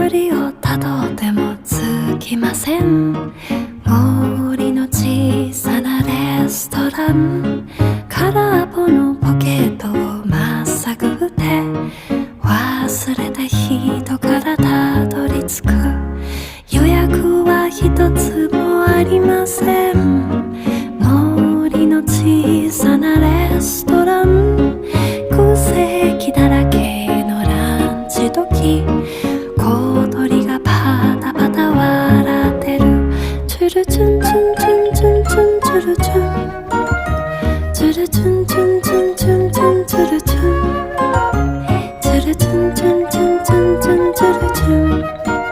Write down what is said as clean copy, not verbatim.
巡りをたどっても尽きません。森の小さなレストラン、空っぽのポケットをまっさぐって忘れた人からたどり着く。予約は一つもありません。森の小さなレストラン、空席だらけのランチ時、小鳥がパタパタ笑ってる。チュルチュンチュンチュンチュンチュンチュルチュン、チュルチュンチュンチュンチュンチュンチュルチュン、チュルチュンチュンチュンチュンチュン